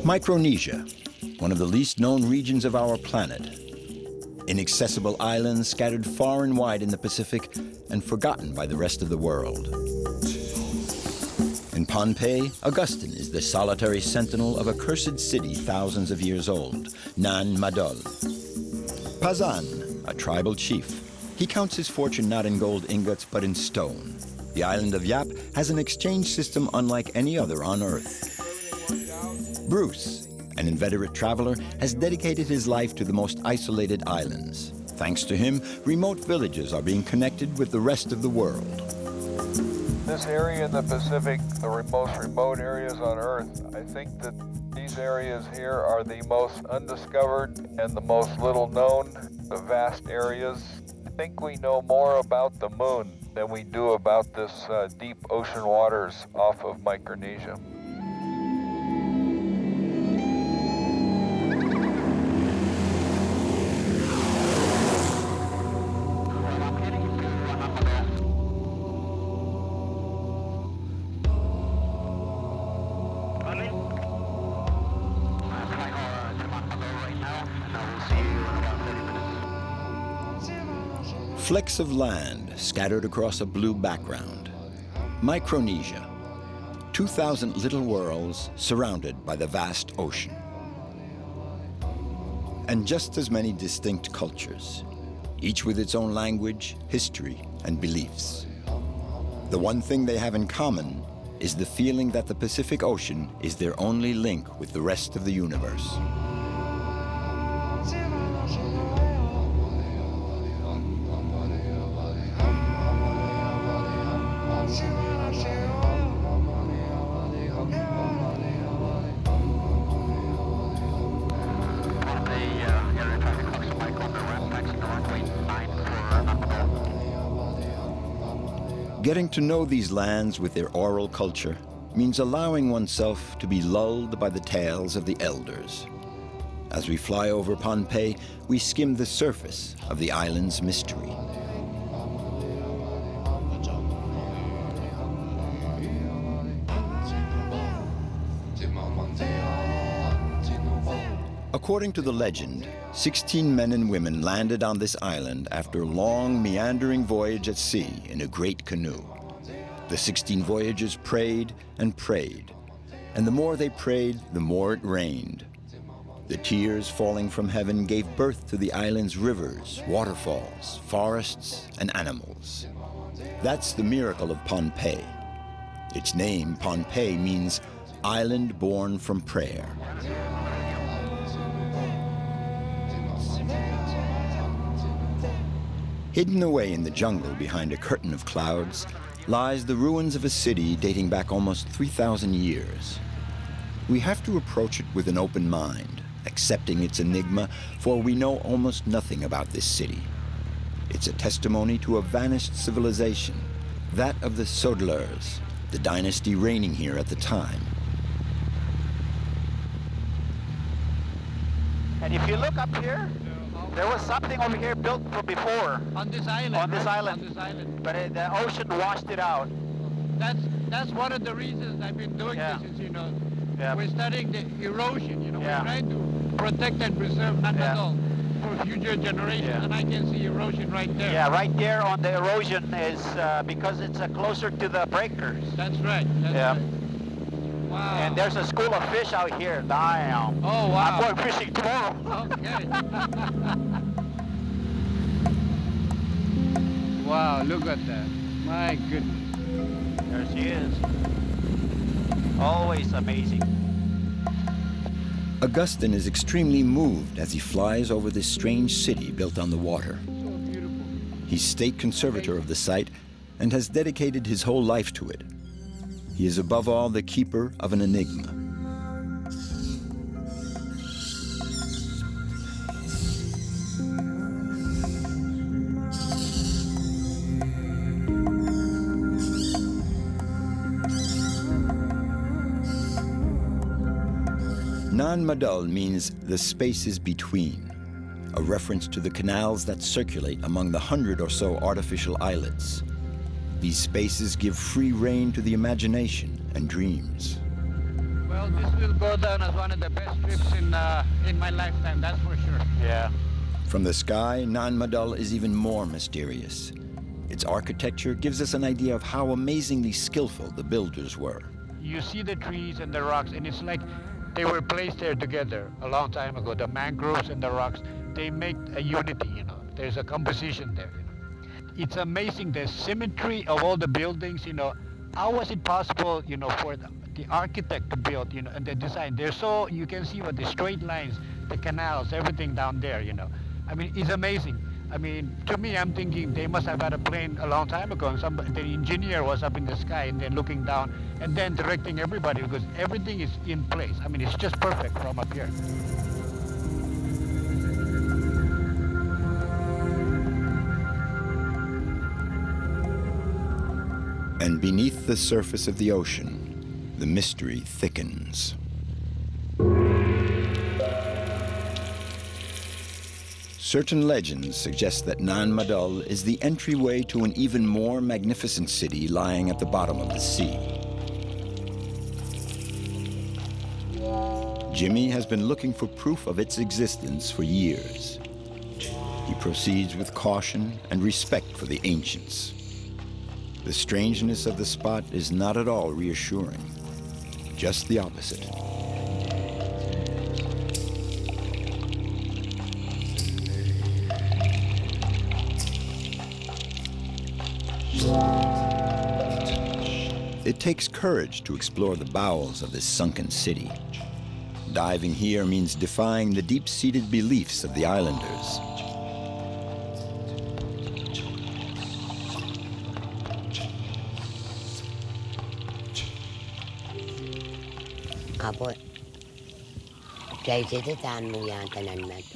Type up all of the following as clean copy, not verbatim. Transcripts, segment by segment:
Micronesia, one of the least known regions of our planet. Inaccessible islands scattered far and wide in the Pacific and forgotten by the rest of the world. In Pohnpei, Augustin is the solitary sentinel of a cursed city thousands of years old, Nan Madol. Pasan, a tribal chief. He counts his fortune not in gold ingots, but in stone. The island of Yap has an exchange system unlike any other on Earth. Bruce, an inveterate traveler, has dedicated his life to the most isolated islands. Thanks to him, remote villages are being connected with the rest of the world. This area in the Pacific, the most remote areas on Earth, I think that these areas here are the most undiscovered and the most little known, the vast areas. I think we know more about the moon than we do about this deep ocean waters off of Micronesia. Flecks of land scattered across a blue background. Micronesia, 2,000 little worlds surrounded by the vast ocean. And just as many distinct cultures, each with its own language, history, and beliefs. The one thing they have in common is the feeling that the Pacific Ocean is their only link with the rest of the universe. Getting to know these lands with their oral culture means allowing oneself to be lulled by the tales of the elders. As we fly over Pohnpei, we skim the surface of the island's mystery. According to the legend, 16 men and women landed on this island after a long, meandering voyage at sea in a great canoe. The 16 voyagers prayed and prayed, and the more they prayed, the more it rained. The tears falling from heaven gave birth to the island's rivers, waterfalls, forests, and animals. That's the miracle of Pohnpei. Its name, Pohnpei, means island born from prayer. Hidden away in the jungle behind a curtain of clouds lies the ruins of a city dating back almost 3,000 years. We have to approach it with an open mind, accepting its enigma, for we know almost nothing about this city. It's a testimony to a vanished civilization, that of the Sodlers, the dynasty reigning here at the time. And if you look up here, there was something over here built from before. On this island. On this right? island. On this island. But the ocean washed it out. That's one of the reasons I've been doing this, is, you know, we're studying the erosion, you know, we're trying to protect and preserve Nan Madol for future generations, and I can see erosion right there. Yeah, right there on the erosion is because it's closer to the breakers. That's right. That's right. Wow. And there's a school of fish out here. Damn. Oh, wow. I'm going fishing tomorrow. Okay. Wow, look at that. My goodness. There she is. Always amazing. Augustin is extremely moved as he flies over this strange city built on the water. So beautiful. He's state conservator of the site and has dedicated his whole life to it. He is above all the keeper of an enigma. Nan Madol means the spaces between, a reference to the canals that circulate among the 100 or so artificial islets. These spaces give free rein to the imagination and dreams. Well, this will go down as one of the best trips in my lifetime, that's for sure. Yeah. From the sky, Nan Madol is even more mysterious. Its architecture gives us an idea of how amazingly skillful the builders were. You see the trees and the rocks, and it's like they were placed there together a long time ago. The mangroves and the rocks, they make a unity, you know. There's a composition there. You know. It's amazing, the symmetry of all the buildings, you know. How was it possible, you know, for the architect to build, you know, and the design? They're so, you can see what the straight lines, the canals, everything down there, you know. I mean, it's amazing. I mean, to me, I'm thinking they must have had a plane a long time ago, and the engineer was up in the sky and then looking down and then directing everybody, because everything is in place. I mean, it's just perfect from up here. And beneath the surface of the ocean, the mystery thickens. Certain legends suggest that Nan Madol is the entryway to an even more magnificent city lying at the bottom of the sea. Jimmy has been looking for proof of its existence for years. He proceeds with caution and respect for the ancients. The strangeness of the spot is not at all reassuring, just the opposite. It takes courage to explore the bowels of this sunken city. Diving here means defying the deep-seated beliefs of the islanders.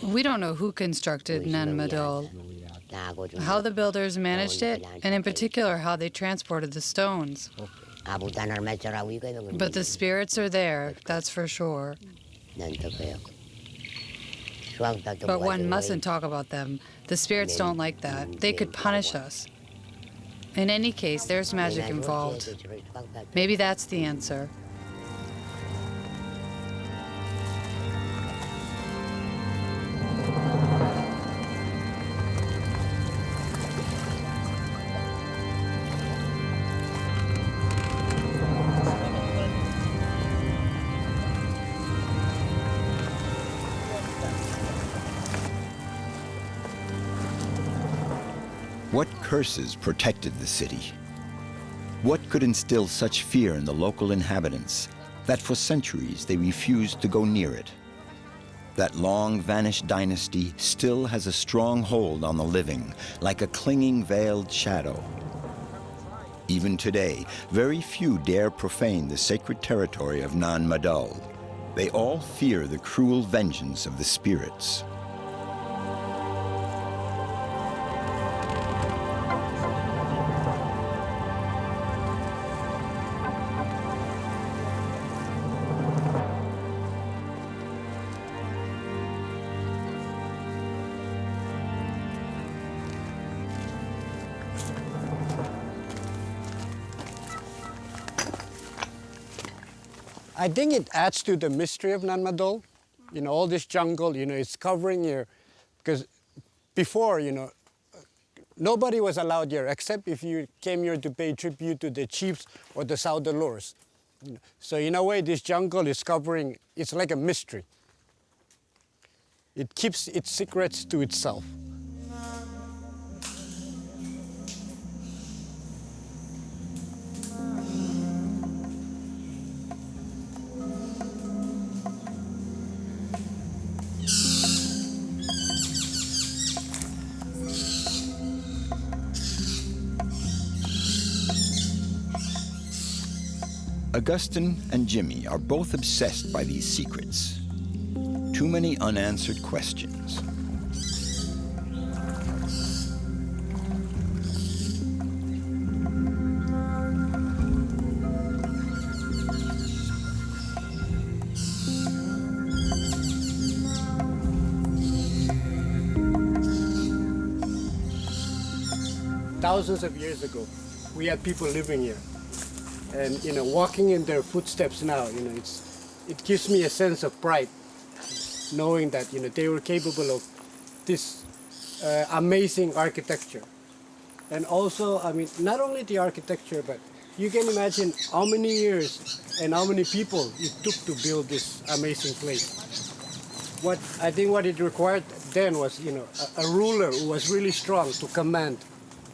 We don't know who constructed Nan Madol, how the builders managed it, and in particular how they transported the stones. But the spirits are there, that's for sure. But one mustn't talk about them. The spirits don't like that. They could punish us. In any case, there's magic involved. Maybe that's the answer. What curses protected the city? What could instill such fear in the local inhabitants that for centuries they refused to go near it? That long-vanished dynasty still has a strong hold on the living, like a clinging veiled shadow. Even today, very few dare profane the sacred territory of Nan Madol. They all fear the cruel vengeance of the spirits. I think it adds to the mystery of Nan Madol. You know, all this jungle, you know, it's covering here. Because before, you know, nobody was allowed here except if you came here to pay tribute to the chiefs or the Southern lords. You know, so in a way, this jungle is covering, it's like a mystery. It keeps its secrets to itself. Augustin and Jimmy are both obsessed by these secrets. Too many unanswered questions. Thousands of years ago, we had people living here. And, you know, walking in their footsteps now, you know, it gives me a sense of pride, knowing that they were capable of this amazing architecture. And also, I mean, not only the architecture, but you can imagine how many years and how many people it took to build this amazing place. I think what it required then was, a ruler who was really strong to command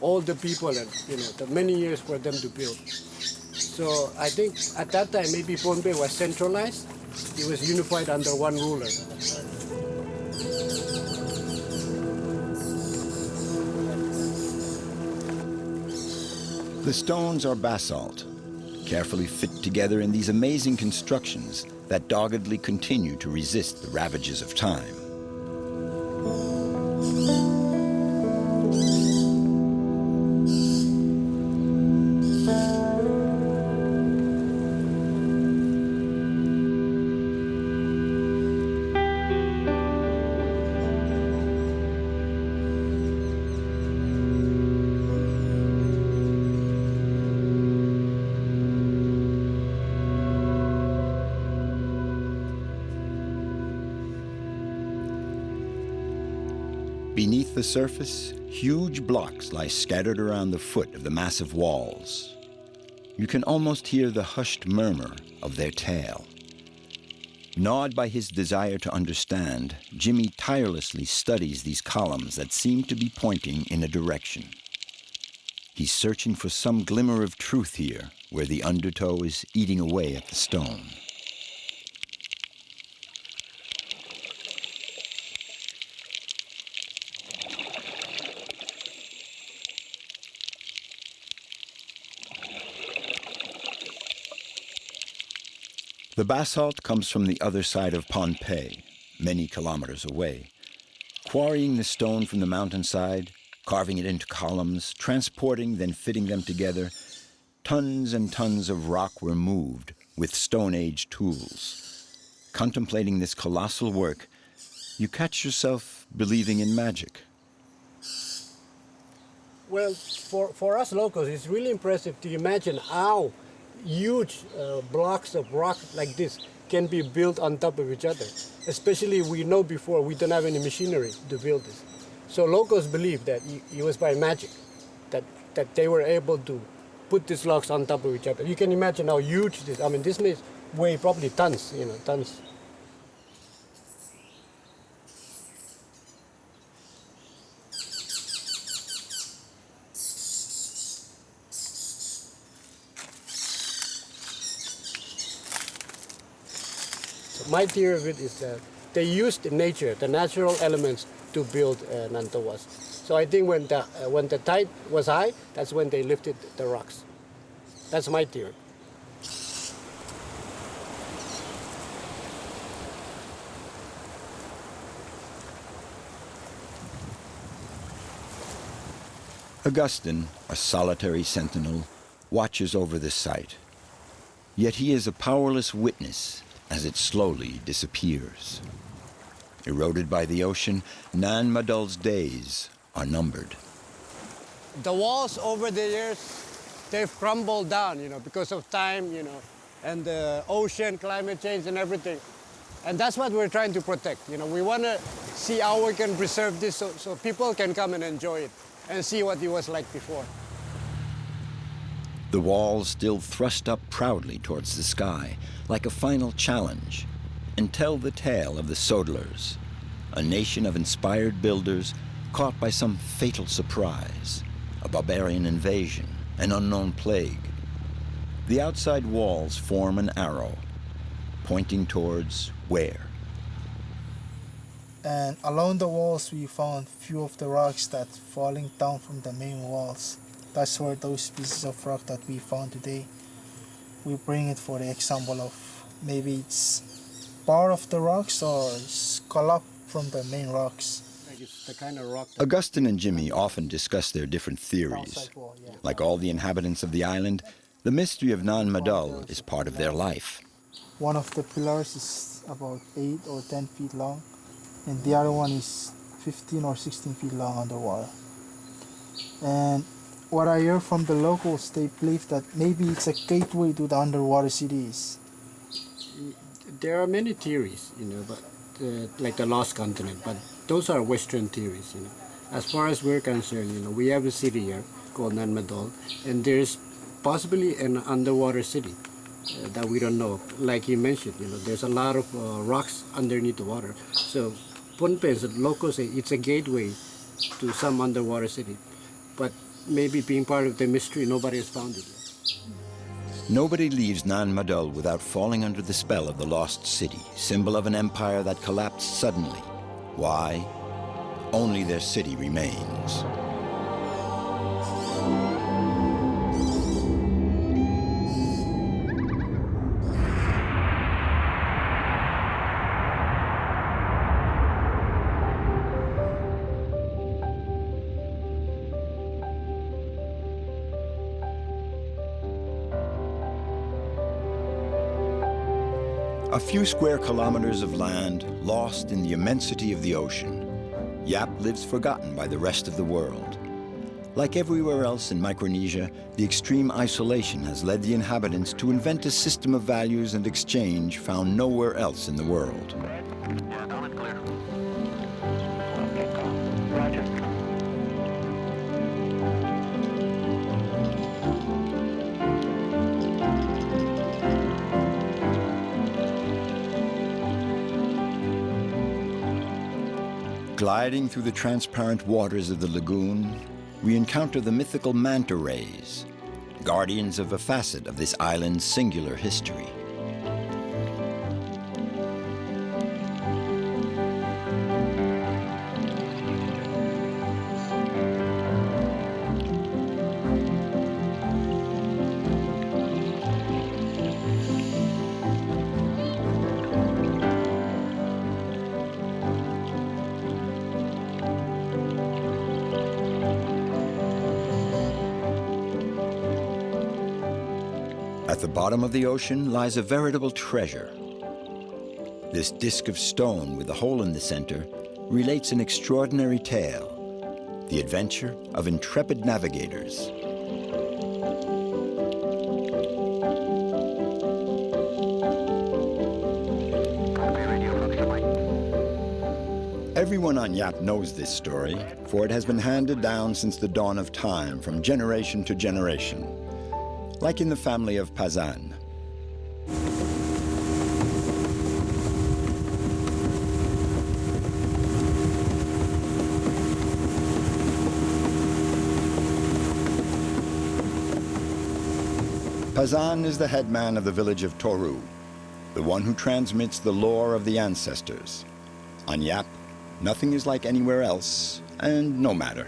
all the people and, the many years for them to build. So I think at that time, maybe Pohnpei was centralized. It was unified under one ruler. The stones are basalt, carefully fit together in these amazing constructions that doggedly continue to resist the ravages of time. Beneath the surface, huge blocks lie scattered around the foot of the massive walls. You can almost hear the hushed murmur of their tale. Gnawed by his desire to understand, Jimmy tirelessly studies these columns that seem to be pointing in a direction. He's searching for some glimmer of truth here, where the undertow is eating away at the stone. The basalt comes from the other side of Pohnpei, many kilometers away. Quarrying the stone from the mountainside, carving it into columns, transporting, then fitting them together, tons and tons of rock were moved with Stone Age tools. Contemplating this colossal work, you catch yourself believing in magic. Well, for us locals, it's really impressive to imagine how huge blocks of rock like this can be built on top of each other. Especially we know before we don't have any machinery to build this. So locals believe that it was by magic that they were able to put these blocks on top of each other. You can imagine how huge this, I mean, this may weigh probably tons, tons. My theory of it is that they used nature, the natural elements, to build Nan Madol. So I think when the tide was high, that's when they lifted the rocks. That's my theory. Augustin, a solitary sentinel, watches over the site. Yet he is a powerless witness as it slowly disappears. Eroded by the ocean, Nan Madol's days are numbered. The walls over the years, they've crumbled down, because of time, and the ocean, climate change and everything. And that's what we're trying to protect. We want to see how we can preserve this so people can come and enjoy it and see what it was like before. The walls still thrust up proudly towards the sky, like a final challenge, and tell the tale of the Sodlers, a nation of inspired builders caught by some fatal surprise, a barbarian invasion, an unknown plague. The outside walls form an arrow, pointing towards where? And along the walls we found few of the rocks that falling down from the main walls. That's where those pieces of rock that we found today, we bring it for the example of maybe it's part of the rocks or it's collapsed from the main rocks. Like it's the kind of rock Augustin and Jimmy often discuss their different theories. Like all the inhabitants of the island, the mystery of Nan Madol is part of their life. One of the pillars is about 8 or 10 feet long, and the other one is 15 or 16 feet long underwater. And what I hear from the locals, they believe that maybe it's a gateway to the underwater cities. There are many theories, but like the lost continent, but those are Western theories, As far as we're concerned, we have a city here called Nan Madol, and there's possibly an underwater city that we don't know. Like you mentioned, there's a lot of rocks underneath the water. So Pohnpei, the locals say it's a gateway to some underwater city. But maybe being part of the mystery, nobody has found it yet. Nobody leaves Nan Madol without falling under the spell of the lost city, symbol of an empire that collapsed suddenly. Why? Only their city remains. A few square kilometers of land lost in the immensity of the ocean. Yap lives forgotten by the rest of the world. Like everywhere else in Micronesia, the extreme isolation has led the inhabitants to invent a system of values and exchange found nowhere else in the world. Yeah, down and clear. Roger. Gliding through the transparent waters of the lagoon, we encounter the mythical manta rays, guardians of a facet of this island's singular history. At the bottom of the ocean lies a veritable treasure. This disk of stone with a hole in the center relates an extraordinary tale, the adventure of intrepid navigators. Everyone on Yap knows this story, for it has been handed down since the dawn of time from generation to generation. Like in the family of Pasan. Pasan is the headman of the village of Toru, the one who transmits the lore of the ancestors. On Yap, nothing is like anywhere else, and no matter.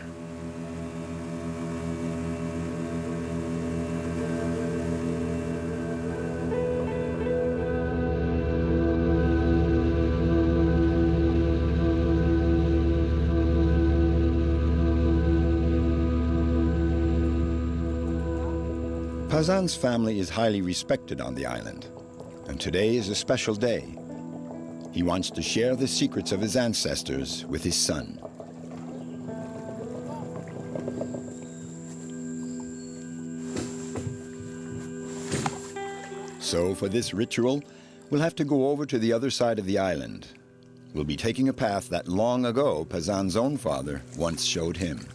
Pasan's family is highly respected on the island, and today is a special day. He wants to share the secrets of his ancestors with his son. So for this ritual, we'll have to go over to the other side of the island. We'll be taking a path that long ago Pasan's own father once showed him.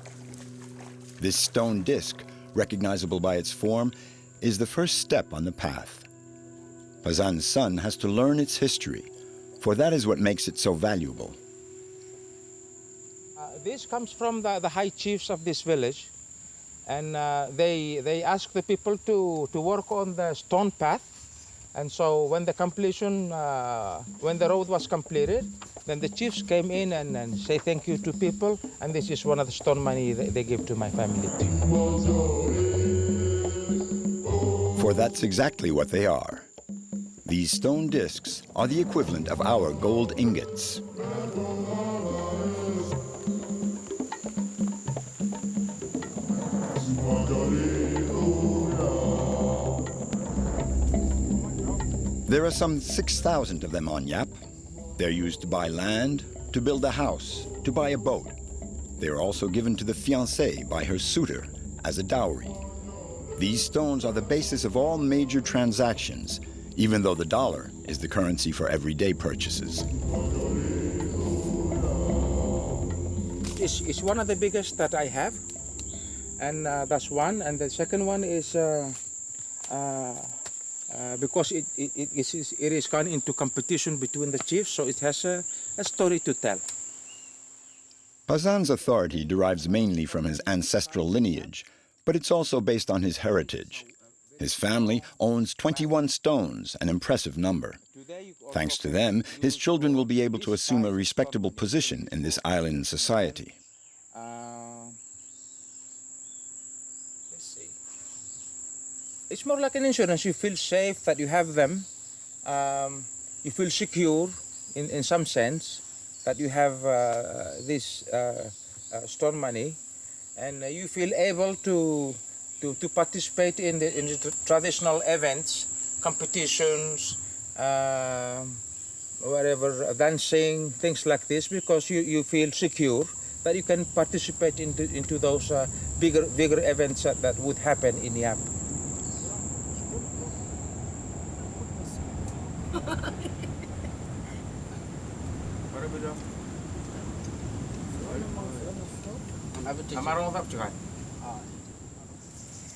This stone disc, recognizable by its form, is the first step on the path. Pasan's son has to learn its history, for that is what makes it so valuable. This comes from the high chiefs of this village, and they ask the people to work on the stone path. And so when the road was completed, then the chiefs came in and say thank you to people, and this is one of the stone money they give to my family. For that's exactly what they are. These stone discs are the equivalent of our gold ingots. There are some 6,000 of them on Yap. They're used to buy land, to build a house, to buy a boat. They are also given to the fiancée by her suitor as a dowry. These stones are the basis of all major transactions, even though the dollar is the currency for everyday purchases. It's one of the biggest that I have, and that's one. And the second one is because it is gone into competition between the chiefs, so it has a story to tell. Pasan's authority derives mainly from his ancestral lineage, but it's also based on his heritage. His family owns 21 stones, an impressive number. Thanks to them, his children will be able to assume a respectable position in this island society. Let's see. It's more like an insurance. You feel safe that you have them. You feel secure in some sense that you have this stone money, and you feel able to participate in the traditional events, competitions, whatever, dancing, things like this, because you feel secure that you can participate into those bigger events that would happen in Yap.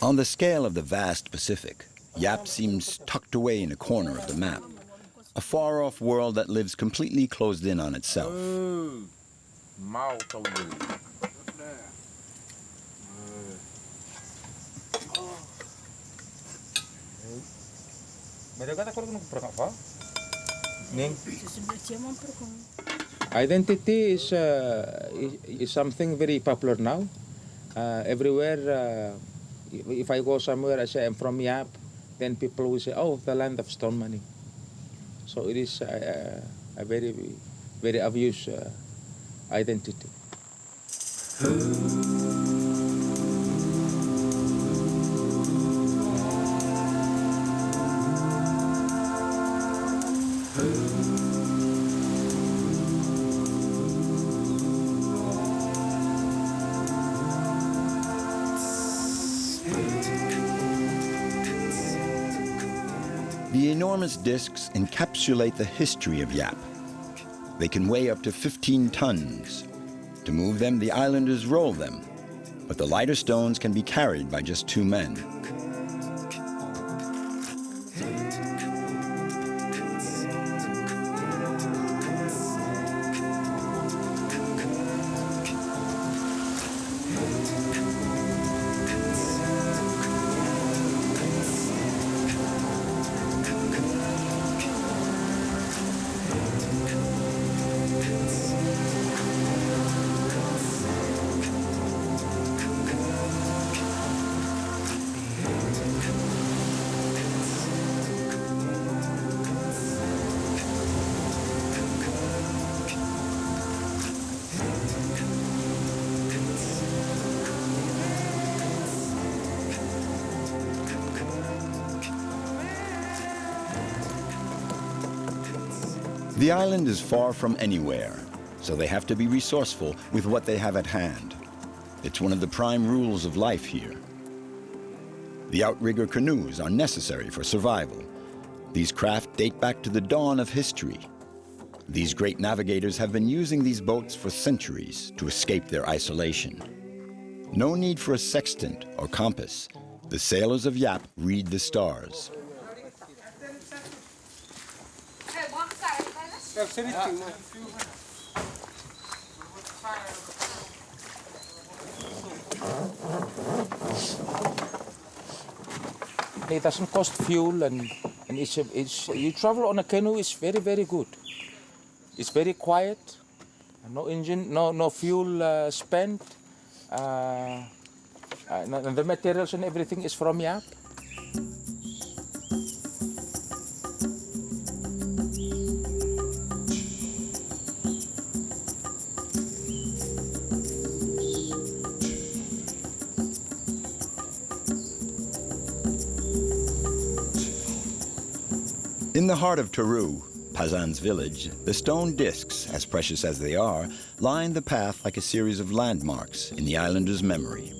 On the scale of the vast Pacific, Yap seems tucked away in a corner of the map, a far-off world that lives completely closed in on itself. Identity is something very popular now. Everywhere, if I go somewhere, I say I'm from Yap, then people will say, "Oh, the land of stone money." So it is a very, very obvious identity. The enormous discs encapsulate the history of Yap. They can weigh up to 15 tons. To move them, the islanders roll them, but the lighter stones can be carried by just 2 men. The island is far from anywhere, so they have to be resourceful with what they have at hand. It's one of the prime rules of life here. The outrigger canoes are necessary for survival. These craft date back to the dawn of history. These great navigators have been using these boats for centuries to escape their isolation. No need for a sextant or compass. The sailors of Yap read the stars. It doesn't cost fuel, and you travel on a canoe is very, very good. It's very quiet, no engine, no fuel spent, and the materials and everything is from Yap. In the heart of Taru, Pasan's village, the stone discs, as precious as they are, line the path like a series of landmarks in the islanders' memory.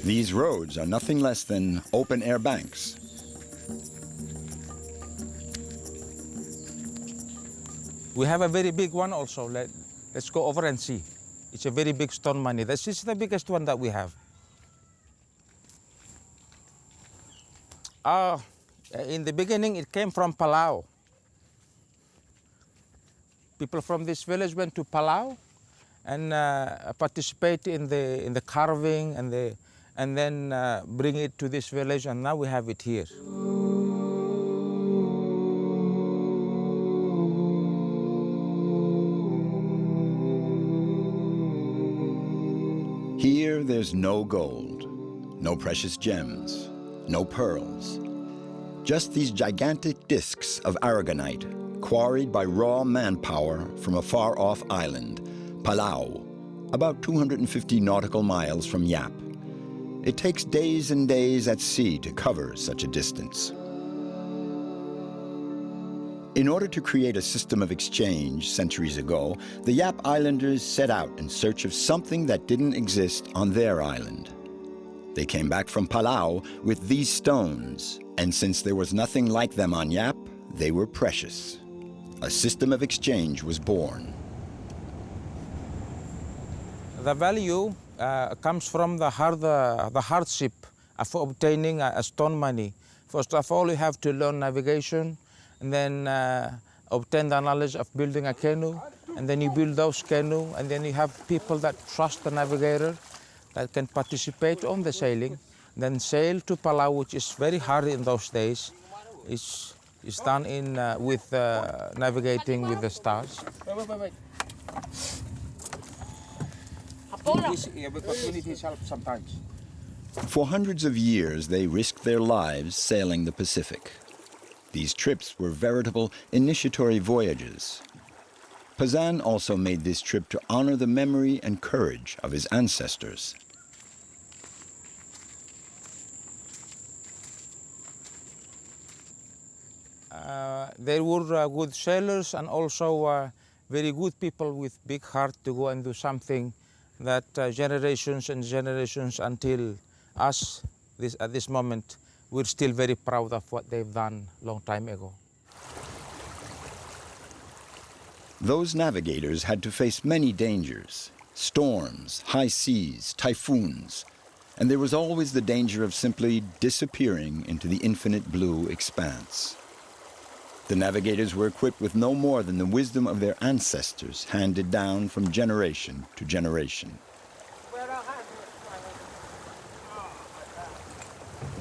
These roads are nothing less than open-air banks. We have a very big one also. Let's go over and see. It's a very big stone money. This is the biggest one that we have. In the beginning, it came from Palau. People from this village went to Palau and participate in the carving and then bring it to this village, and now we have it here. Here, there's no gold, no precious gems, no pearls. Just these gigantic discs of aragonite, quarried by raw manpower from a far-off island, Palau, about 250 nautical miles from Yap. It takes days and days at sea to cover such a distance. In order to create a system of exchange centuries ago, the Yap Islanders set out in search of something that didn't exist on their island. They came back from Palau with these stones, and since there was nothing like them on Yap, they were precious. A system of exchange was born. The value comes from the hardship of obtaining a stone money. First of all, you have to learn navigation, and then obtain the knowledge of building a canoe, and then you build those canoe, and then you have people that trust the navigator that can participate on the sailing, then sail to Palau, which is very hard in those days. It's done with navigating with the stars. Wait. We need his help sometimes. For hundreds of years, they risked their lives sailing the Pacific. These trips were veritable initiatory voyages. Pasan also made this trip to honor the memory and courage of his ancestors. They were good sailors and also very good people with big heart to go and do something that generations and generations until us at this moment, we're still very proud of what they've done a long time ago. Those navigators had to face many dangers: storms, high seas, typhoons, and there was always the danger of simply disappearing into the infinite blue expanse. The navigators were equipped with no more than the wisdom of their ancestors, handed down from generation to generation.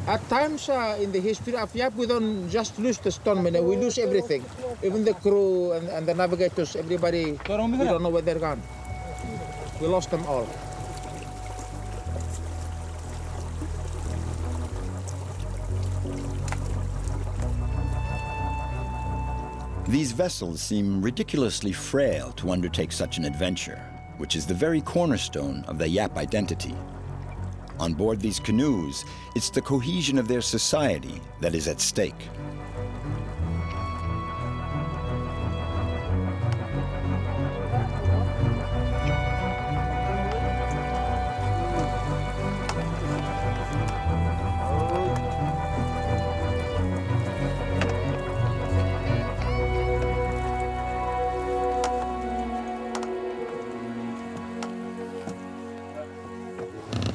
At times in the history of Yap, we don't just lose the stone money, we lose everything. Even the crew and the navigators, everybody, we don't know where they're gone. We lost them all. These vessels seem ridiculously frail to undertake such an adventure, which is the very cornerstone of the Yap identity. On board these canoes, it's the cohesion of their society that is at stake.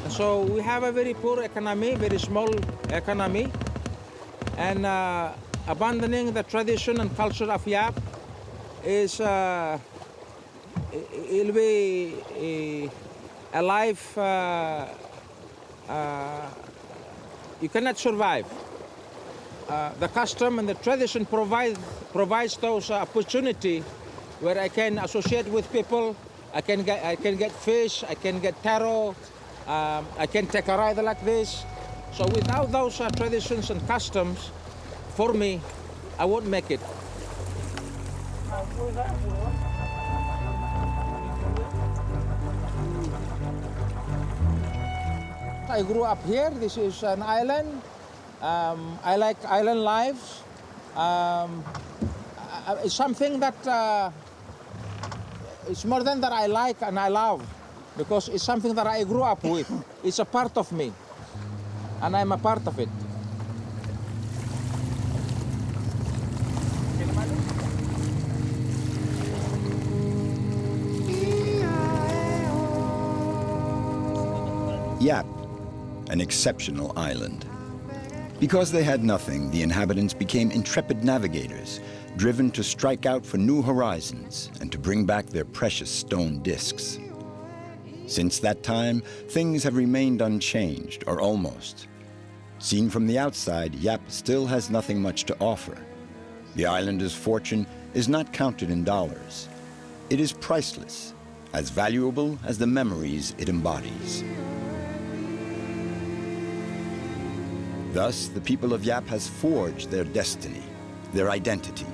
So we have a very poor economy, very small economy, and abandoning the tradition and culture of Yap is it'll be a life you cannot survive. The custom and the tradition provides those opportunity where I can associate with people. I can get fish. I can get taro. I can take a ride like this. So without those traditions and customs, for me, I won't make it. I grew up here. This is an island. I like island lives. It's something that it's more than that I like and I love, because it's something that I grew up with. It's a part of me. and I'm a part of it. Yap, an exceptional island. Because they had nothing, the inhabitants became intrepid navigators, driven to strike out for new horizons and to bring back their precious stone discs. Since that time, things have remained unchanged, or almost. Seen from the outside, Yap still has nothing much to offer. The islander's fortune is not counted in dollars. It is priceless, as valuable as the memories it embodies. Thus, the people of Yap has forged their destiny, their identity.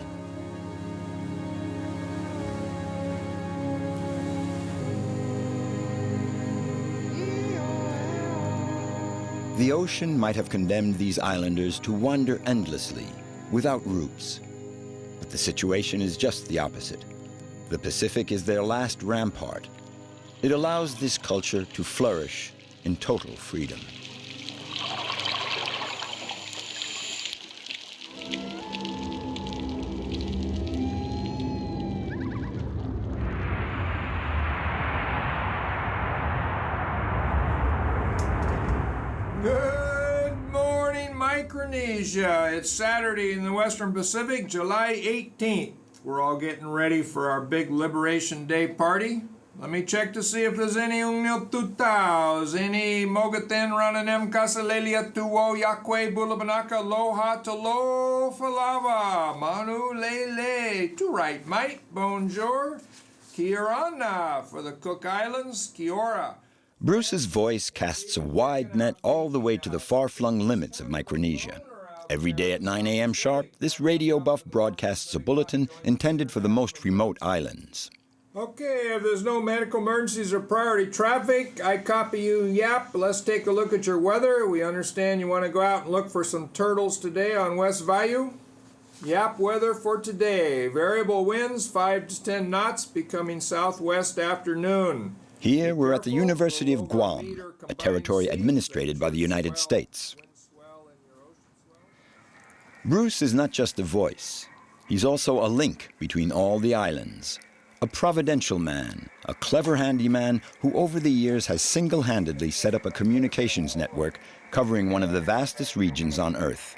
The ocean might have condemned these islanders to wander endlessly, without roots. But the situation is just the opposite. The Pacific is their last rampart. It allows this culture to flourish in total freedom. Good morning, Micronesia. It's Saturday in the Western Pacific, July 18th. We're all getting ready for our big Liberation Day party. Let me check to see if there's any ungnil tutaos, any mogaten rananem kasalelia tuwo yakwe bulabanaka loha tolo falava, manu lele, to right mate, bonjour, kiorana for the Cook Islands, kiora. Bruce's voice casts a wide net all the way to the far-flung limits of Micronesia. Every day at 9 a.m. sharp, this radio buff broadcasts a bulletin intended for the most remote islands. Okay, if there's no medical emergencies or priority traffic, I copy you, Yap. Let's take a look at your weather. We understand you want to go out and look for some turtles today on West Vayu. Yap weather for today. Variable winds 5 to 10 knots, becoming southwest afternoon. Here we're at the University of Guam, a territory administrated by the United States. Bruce is not just a voice. He's also a link between all the islands. A providential man, a clever handyman who over the years has single-handedly set up a communications network covering one of the vastest regions on Earth.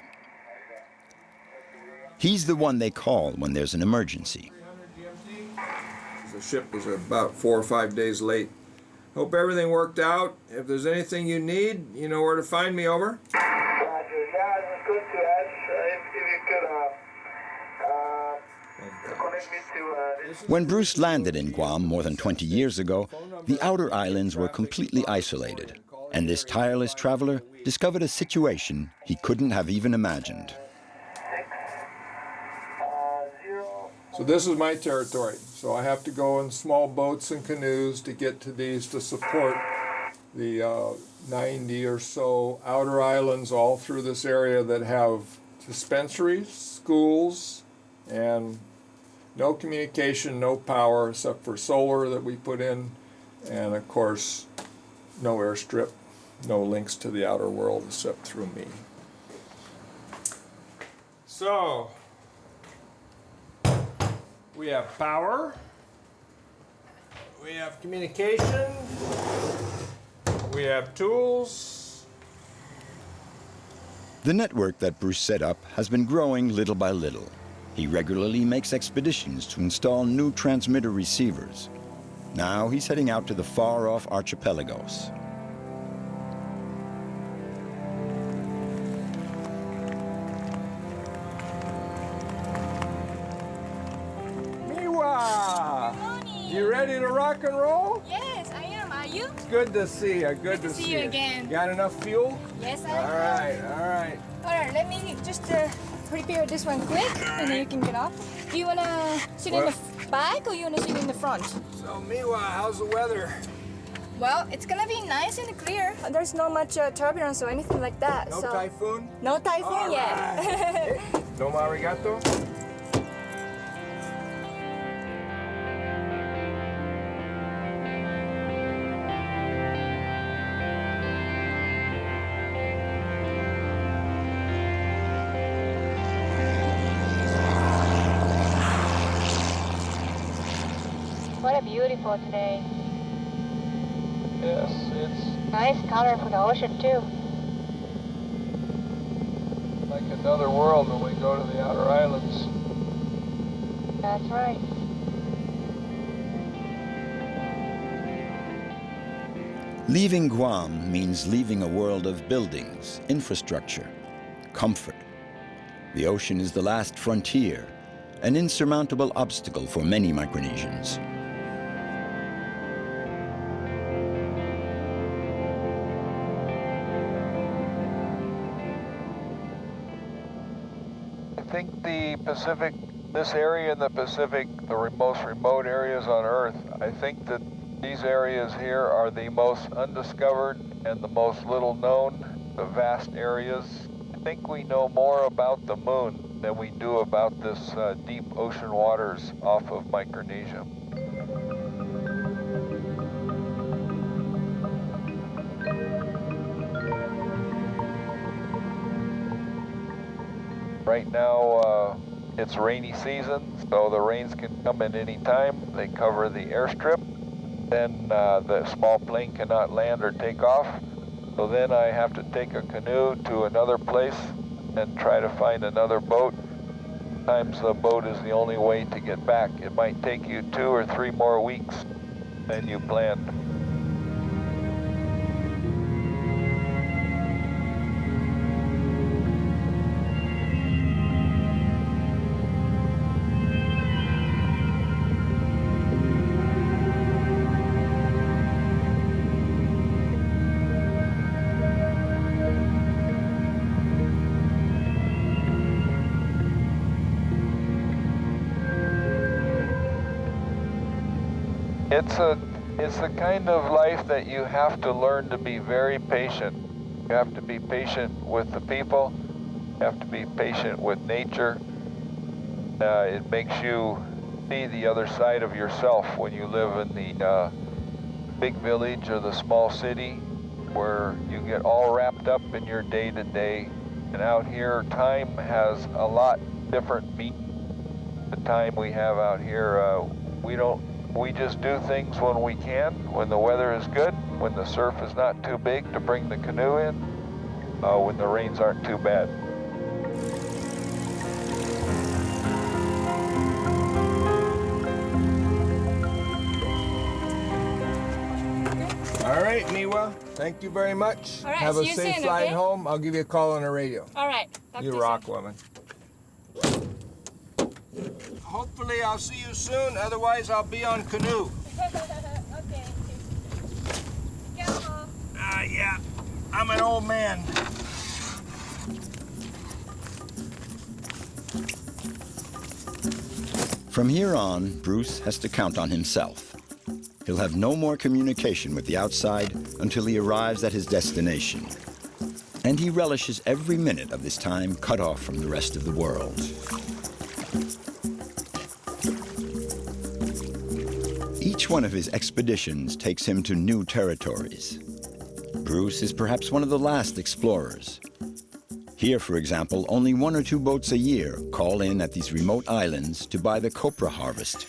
He's the one they call when there's an emergency. The ship was about 4 or 5 days late. Hope everything worked out. If there's anything you need, you know where to find me, over. Roger. Yeah, it was good to ask if you could connect me to... When Bruce landed in Guam more than 20 years ago, the outer islands were completely isolated, and this tireless traveler discovered a situation he couldn't have even imagined. So this is my territory. So I have to go in small boats and canoes to get to these to support the 90 or so outer islands all through this area that have dispensaries, schools, and no communication, no power except for solar that we put in, and of course no airstrip, no links to the outer world except through me. So we have power, we have communication, we have tools. The network that Bruce set up has been growing little by little. He regularly makes expeditions to install new transmitter receivers. Now he's heading out to the far-off archipelagos. You ready to rock and roll? Yes, I am. Are you? It's good to see you. Good to see you again. Got enough fuel? Yes, I All am. right, all right. All right, let me just prepare this one quick, and then you can get off. Do you want to sit in the back, or you want to sit in the front? So, Miwa, how's the weather? Well, it's going to be nice and clear. There's not much turbulence or anything like that. No typhoon? No typhoon All yet. Right. Domo arigato. beautiful today. Yes, it's Nice color for the ocean too. like another world when we go to the outer islands. That's right. Leaving Guam means leaving a world of buildings, infrastructure, comfort. The ocean is the last frontier, an insurmountable obstacle for many Micronesians. I think the Pacific, this area in the Pacific, the most remote areas on Earth, I think that these areas here are the most undiscovered and the most little known, the vast areas. I think we know more about the moon than we do about this deep ocean waters off of Micronesia. Right now, it's rainy season, so the rains can come at any time. They cover the airstrip. Then the small plane cannot land or take off. So then I have to take a canoe to another place and try to find another boat. Sometimes the boat is the only way to get back. It might take you 2 or 3 more weeks than you planned. It's the kind of life that you have to learn to be very patient. You have to be patient with the people. You have to be patient with nature. It makes you see the other side of yourself when you live in the big village or the small city, where you get all wrapped up in your day-to-day. And out here, time has a lot different meaning. The time we have out here, we just do things when we can, when the weather is good, when the surf is not too big to bring the canoe in, when the rains aren't too bad. All right, Miwa. Thank you very much. All right, have a see you safe soon, flight okay? home. I'll give you a call on the radio. All right. Talk to You you rock, soon. woman. Hopefully I'll see you soon. Otherwise, I'll be on canoe. Okay. Careful. Yeah. I'm an old man. From here on, Bruce has to count on himself. He'll have no more communication with the outside until he arrives at his destination. And he relishes every minute of this time cut off from the rest of the world. Each one of his expeditions takes him to new territories. Bruce is perhaps one of the last explorers. Here, for example, only 1 or 2 boats a year call in at these remote islands to buy the copra harvest.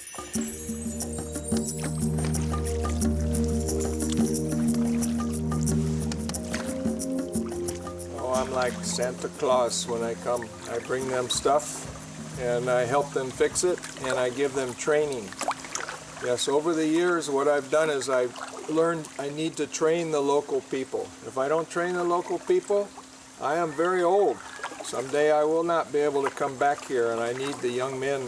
Oh, I'm like Santa Claus when I come. I bring them stuff, and I help them fix it, and I give them training. Yes, over the years, what I've done is I've learned I need to train the local people. If I don't train the local people, I am very old. Someday I will not be able to come back here, and I need the young men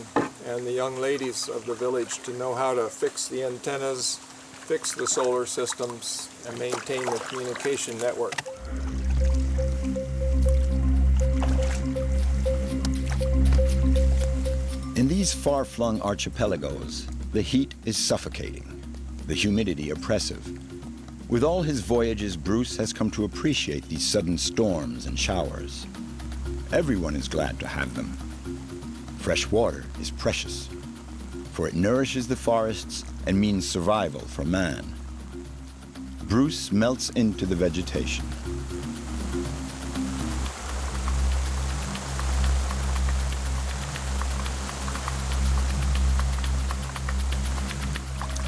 and the young ladies of the village to know how to fix the antennas, fix the solar systems, and maintain the communication network. In these far-flung archipelagos, the heat is suffocating, the humidity oppressive. With all his voyages, Bruce has come to appreciate these sudden storms and showers. Everyone is glad to have them. Fresh water is precious, for it nourishes the forests and means survival for man. Bruce melts into the vegetation.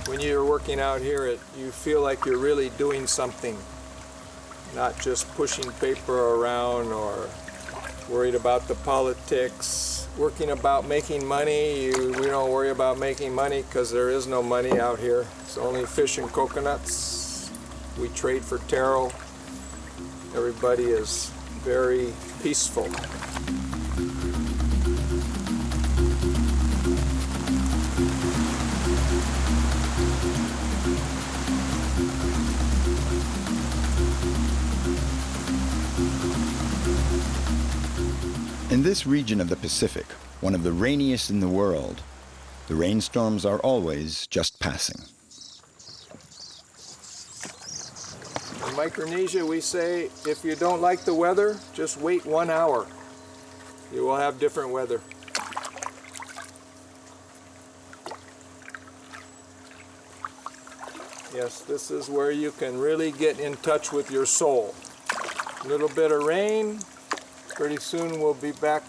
When when you're working out here, you feel like you're really doing something, not just pushing paper around or worried about the politics. Working about making money, we don't worry about making money because there is no money out here. It's only fish and coconuts. We trade for taro. Everybody is very peaceful. In this region of the Pacific, one of the rainiest in the world, the rainstorms are always just passing. In Micronesia, we say, if you don't like the weather, just wait 1 hour. You will have different weather. Yes, this is where you can really get in touch with your soul. A little bit of rain, pretty soon we'll be back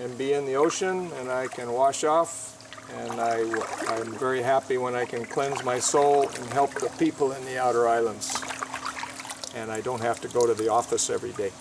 and be in the ocean, and I can wash off, and I'm very happy when I can cleanse my soul and help the people in the outer islands. And I don't have to go to the office every day.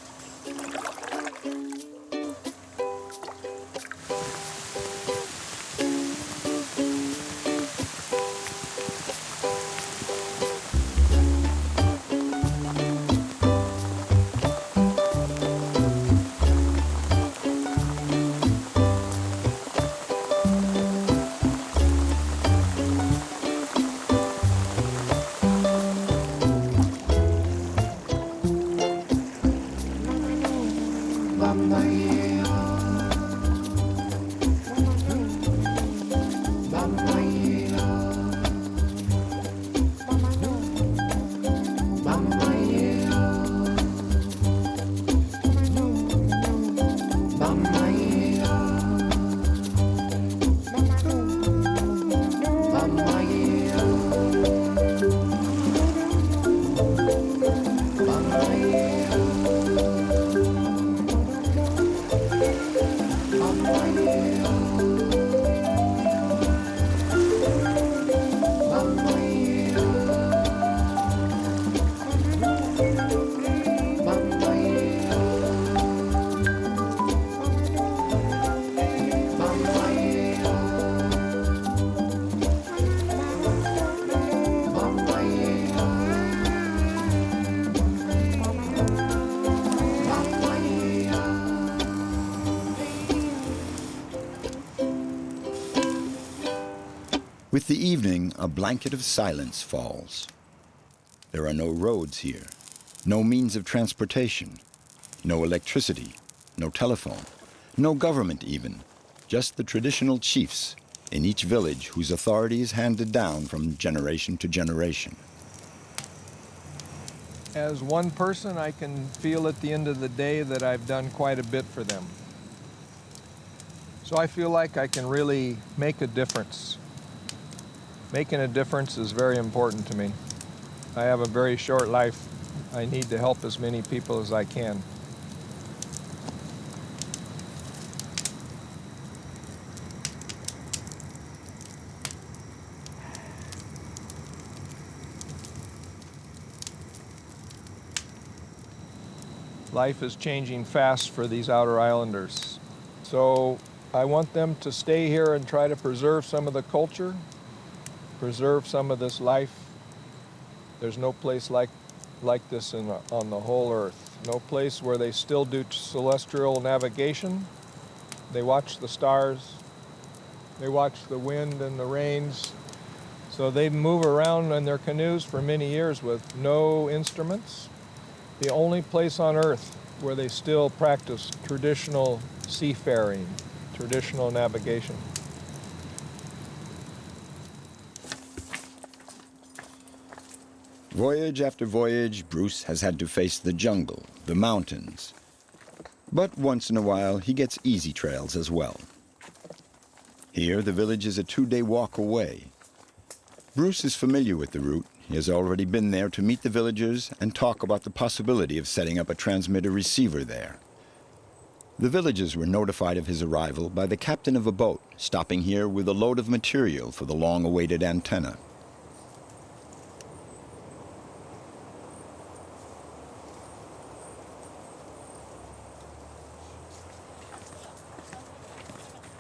With the evening, a blanket of silence falls. There are no roads here, no means of transportation, no electricity, no telephone, no government even, just the traditional chiefs in each village whose authority is handed down from generation to generation. As one person, I can feel at the end of the day that I've done quite a bit for them. So I feel like I can really make a difference. Making a difference is very important to me. I have a very short life. I need to help as many people as I can. Life is changing fast for these outer islanders. So I want them to stay here and try to preserve some of the culture, preserve some of this life. There's no place like this on the whole earth. No place where they still do celestial navigation. They watch the stars. They watch the wind and the rains. So they move around in their canoes for many years with no instruments. The only place on earth where they still practice traditional seafaring, traditional navigation. Voyage after voyage, Bruce has had to face the jungle, the mountains. But once in a while, he gets easy trails as well. Here, the village is a 2-day walk away. Bruce is familiar with the route. He has already been there to meet the villagers and talk about the possibility of setting up a transmitter-receiver there. The villagers were notified of his arrival by the captain of a boat stopping here with a load of material for the long-awaited antenna.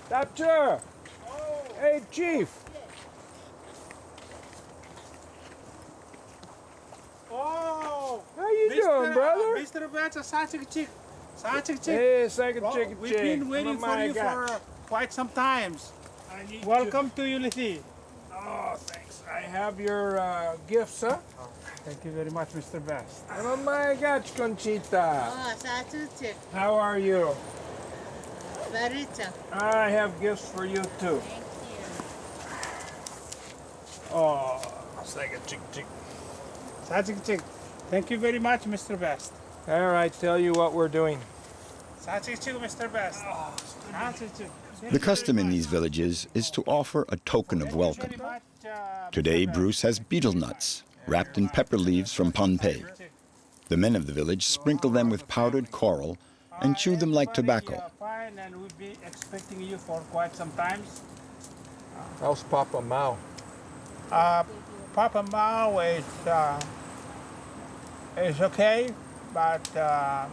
Doctor! Hey, Chief! Oh! How you doing, brother? Mr. Betts, Chick. Hey, second chicken We've been waiting for you for quite some times. Welcome to Ulysses. Oh, thanks. I have your gifts, huh? Thank you very much, Mr. Best. Oh my God, Conchita. Oh, Chick. How are you? Very good. I have gifts for you, too. Thank you. Oh, second chick. Chick. Thank you very much, Mr. Best. All right, tell you what we're doing. Chick, Mr. Best. The custom in these villages is to offer a token of welcome. Today, Bruce has betel nuts wrapped in pepper leaves from Pohnpei. The men of the village sprinkle them with powdered coral and chew them like tobacco. Fine, and we'll be expecting you for quite some time. How's Papa Mao? Papa Mao is okay, but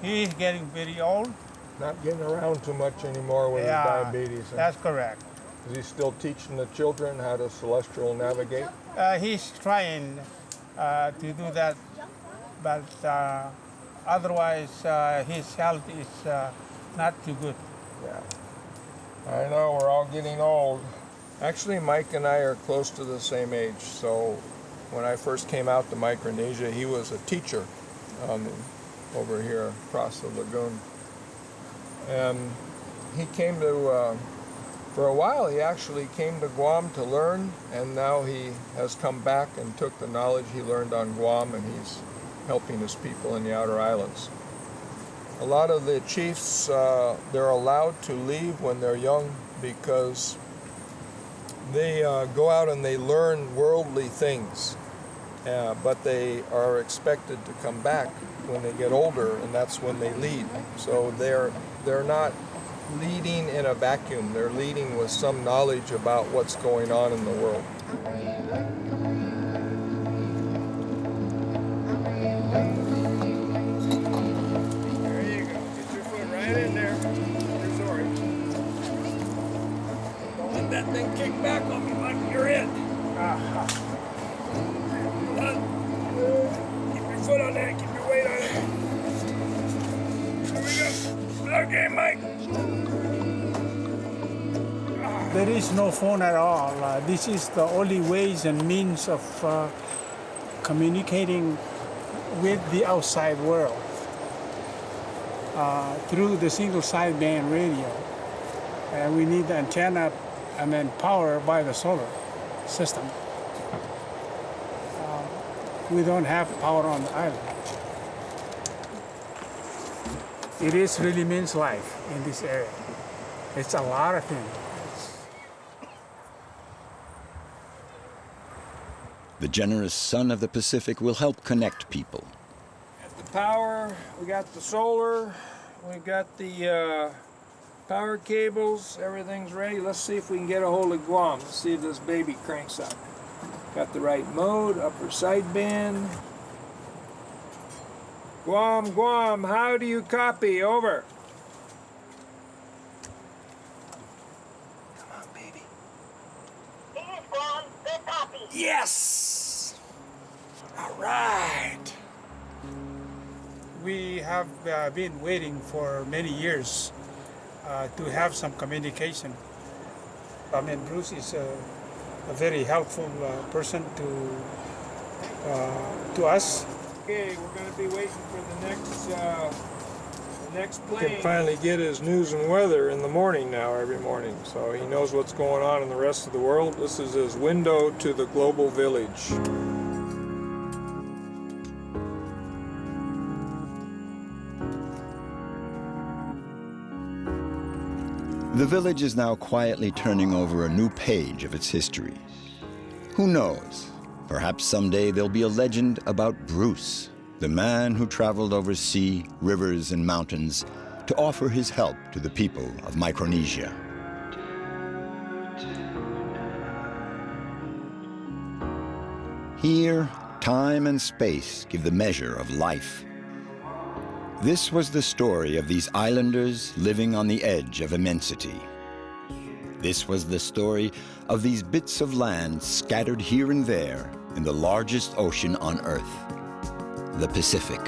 he's getting very old. Not getting around too much anymore with his diabetes. Huh? That's correct. Is he still teaching the children how to celestial navigate? He's trying to do that, but otherwise his health is not too good. Yeah. I know, we're all getting old. Actually, Mike and I are close to the same age, so when I first came out to Micronesia, he was a teacher over here across the lagoon. And he came to, for a while, he actually came to Guam to learn, and now he has come back and took the knowledge he learned on Guam, and he's helping his people in the outer islands. A lot of the chiefs, they're allowed to leave when they're young because they go out and they learn worldly things, but they are expected to come back when they get older, and that's when they lead. So they're not leading in a vacuum. They're leading with some knowledge about what's going on in the world. There you go. Get your foot right in there. Sorry. Don't let that thing kick back on me, Mike. You're in. Keep your foot on that. Keep your weight on it. There we go. Okay, Mike. There is no phone at all. This is the only ways and means of communicating with the outside world through the single sideband radio. And we need the antenna and then power by the solar system. We don't have power on the island. It is really means life in this area. It's a lot of things. The generous Son of the Pacific will help connect people. Got the power, we got the solar, we got the power cables, everything's ready. Let's see if we can get a hold of Guam. Let's see if this baby cranks up. Got the right mode, upper sideband. Guam, how do you copy? Over. Come on, baby. This is Guam. Good copy. Yes! All right. We have been waiting for many years to have some communication. I mean, Bruce is a very helpful person to us. Okay, we're going to be waiting for the next plane. He can finally get his news and weather in the morning now, every morning, so he knows what's going on in the rest of the world. This is his window to the global village. The village is now quietly turning over a new page of its history. Who knows? Perhaps someday there'll be a legend about Bruce, the man who traveled over sea, rivers, and mountains to offer his help to the people of Micronesia. Here, time and space give the measure of life. This was the story of these islanders living on the edge of immensity. This was the story of these bits of land scattered here and there in the largest ocean on Earth, the Pacific.